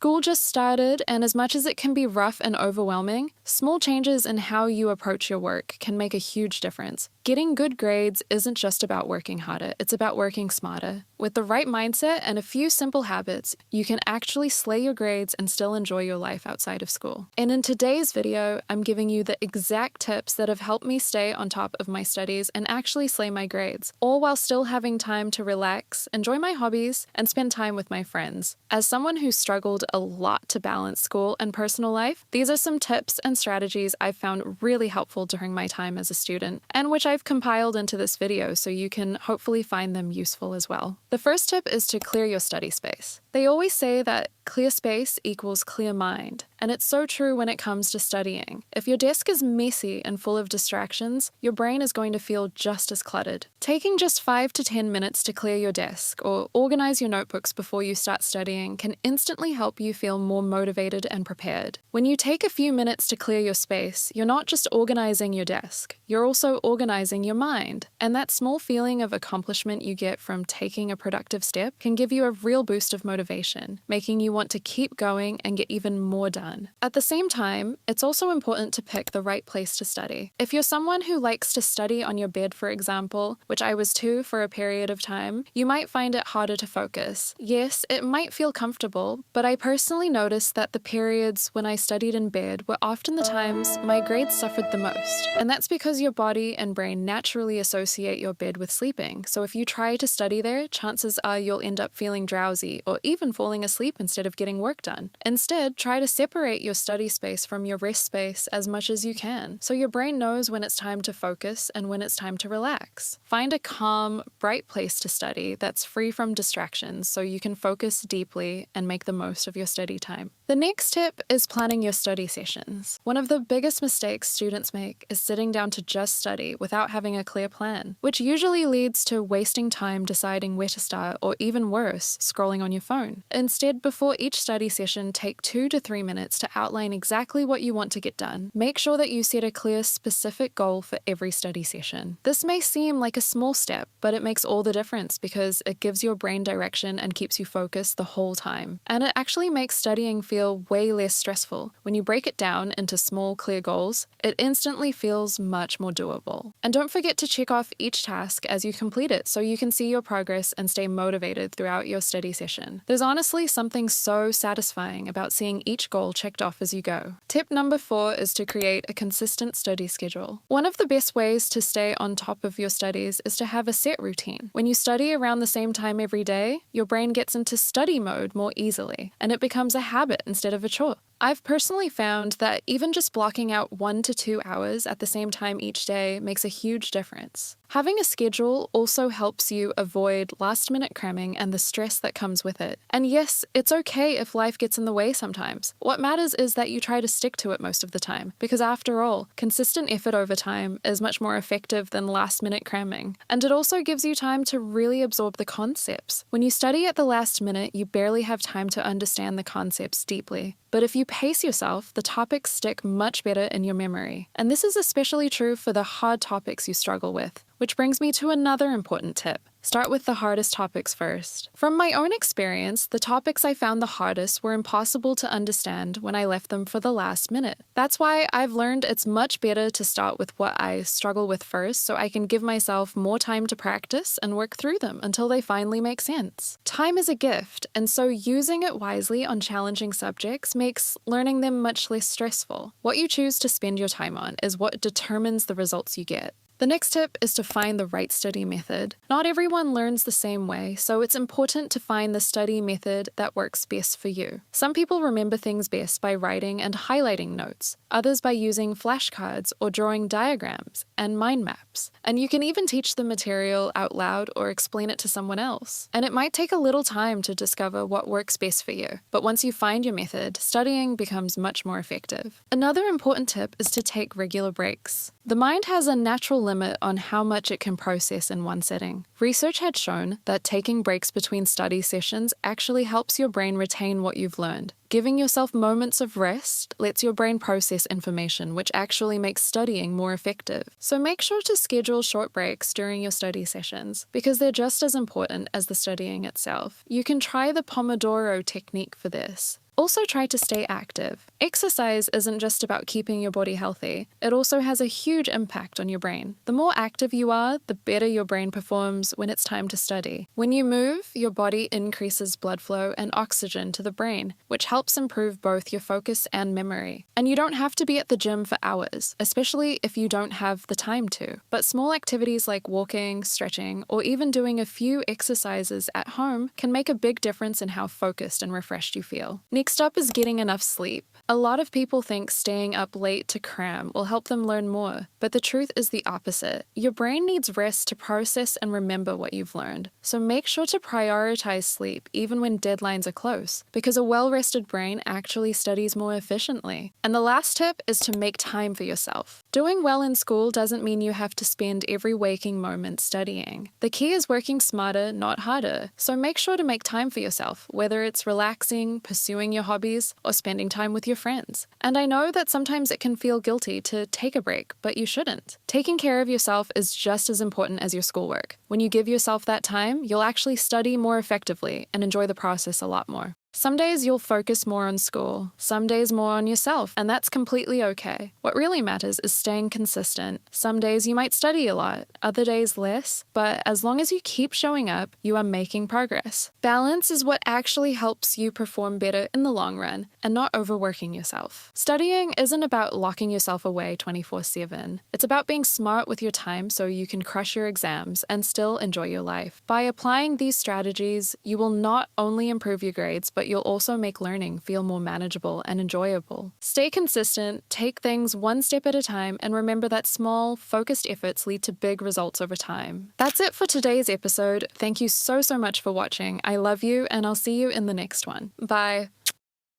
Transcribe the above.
School just started, and as much as it can be rough and overwhelming, small changes in how you approach your work can make a huge difference. Getting good grades isn't just about working harder, it's about working smarter. With the right mindset and a few simple habits, you can actually slay your grades and still enjoy your life outside of school. And in today's video, I'm giving you the exact tips that have helped me stay on top of my studies and actually slay my grades, all while still having time to relax, enjoy my hobbies, and spend time with my friends. As someone who struggled a lot to balance school and personal life, these are some tips and strategies I've found really helpful during my time as a student, and which I've compiled into this video so you can hopefully find them useful as well. The first tip is to clear your study space. They always say that clear space equals clear mind, and it's so true when it comes to studying. If your desk is messy and full of distractions, your brain is going to feel just as cluttered. Taking just 5 to 10 minutes to clear your desk or organize your notebooks before you start studying can instantly help you feel more motivated and prepared. When you take a few minutes to clear your space, you're not just organizing your desk, you're also organizing your mind. And that small feeling of accomplishment you get from taking a productive step can give you a real boost of motivation, making you want to keep going and get even more done. At the same time, it's also important to pick the right place to study. If you're someone who likes to study on your bed, for example, which I was too for a period of time, you might find it harder to focus. Yes, it might feel comfortable, but I personally noticed that the periods when I studied in bed were often the times my grades suffered the most. And that's because your body and brain naturally associate your bed with sleeping. So if you try to study there, chances are you'll end up feeling drowsy or even falling asleep instead of getting work done. Instead, try to separate your study space from your rest space as much as you can, so your brain knows when it's time to focus and when it's time to relax. Find a calm, bright place to study that's free from distractions so you can focus deeply and make the most of your study time. The next tip is planning your study sessions. One of the biggest mistakes students make is sitting down to just study without having a clear plan, which usually leads to wasting time deciding where to start or even worse, scrolling on your phone. Instead, before each study session, take 2 to 3 minutes to outline exactly what you want to get done. Make sure that you set a clear, specific goal for every study session. This may seem like a small step, but it makes all the difference because it gives your brain direction and keeps you focused the whole time. And it actually makes studying feel way less stressful. When you break it down into small, clear goals, it instantly feels much more doable. And don't forget to check off each task as you complete it so you can see your progress and stay motivated throughout your study session. There's honestly something so satisfying about seeing each goal checked off as you go. Tip number 4 is to create a consistent study schedule. One of the best ways to stay on top of your studies is to have a set routine. When you study around the same time every day, your brain gets into study mode more easily, and it becomes a habit instead of a chore. I've personally found that even just blocking out 1 to 2 hours at the same time each day makes a huge difference. Having a schedule also helps you avoid last-minute cramming and the stress that comes with it. And yes, it's okay if life gets in the way sometimes. What matters is that you try to stick to it most of the time, because after all, consistent effort over time is much more effective than last-minute cramming. And it also gives you time to really absorb the concepts. When you study at the last minute, you barely have time to understand the concepts deeply. But if you pace yourself, the topics stick much better in your memory. And this is especially true for the hard topics you struggle with. Which brings me to another important tip. Start with the hardest topics first. From my own experience, the topics I found the hardest were impossible to understand when I left them for the last minute. That's why I've learned it's much better to start with what I struggle with first so I can give myself more time to practice and work through them until they finally make sense. Time is a gift, and so using it wisely on challenging subjects makes learning them much less stressful. What you choose to spend your time on is what determines the results you get. The next tip is to find the right study method. Not everyone learns the same way, so it's important to find the study method that works best for you. Some people remember things best by writing and highlighting notes, others by using flashcards or drawing diagrams and mind maps. And you can even teach the material out loud or explain it to someone else. And it might take a little time to discover what works best for you, but once you find your method, studying becomes much more effective. Another important tip is to take regular breaks. The mind has a natural limit on how much it can process in one setting. Research had shown that taking breaks between study sessions actually helps your brain retain what you've learned. Giving yourself moments of rest lets your brain process information, which actually makes studying more effective. So make sure to schedule short breaks during your study sessions, because they're just as important as the studying itself. You can try the Pomodoro technique for this. Also try to stay active. Exercise isn't just about keeping your body healthy, it also has a huge impact on your brain. The more active you are, the better your brain performs when it's time to study. When you move, your body increases blood flow and oxygen to the brain, which helps improve both your focus and memory. And you don't have to be at the gym for hours, especially if you don't have the time to. But small activities like walking, stretching, or even doing a few exercises at home can make a big difference in how focused and refreshed you feel. Next up is getting enough sleep. A lot of people think staying up late to cram will help them learn more, but the truth is the opposite. Your brain needs rest to process and remember what you've learned. So make sure to prioritize sleep even when deadlines are close, because a well-rested brain actually studies more efficiently. And the last tip is to make time for yourself. Doing well in school doesn't mean you have to spend every waking moment studying. The key is working smarter, not harder. So make sure to make time for yourself, whether it's relaxing, pursuing your hobbies, or spending time with your friends. And I know that sometimes it can feel guilty to take a break, but you shouldn't. Taking care of yourself is just as important as your schoolwork. When you give yourself that time, you'll actually study more effectively and enjoy the process a lot more. Some days you'll focus more on school, some days more on yourself, and that's completely okay. What really matters is staying consistent. Some days you might study a lot, other days less, but as long as you keep showing up, you are making progress. Balance is what actually helps you perform better in the long run and not overworking yourself. Studying isn't about locking yourself away 24/7. It's about being smart with your time so you can crush your exams and still enjoy your life. By applying these strategies, you will not only improve your grades, but you'll also make learning feel more manageable and enjoyable. Stay consistent, take things one step at a time, and remember that small, focused efforts lead to big results over time. That's it for today's episode. Thank you so much for watching. I love you, and I'll see you in the next one. Bye.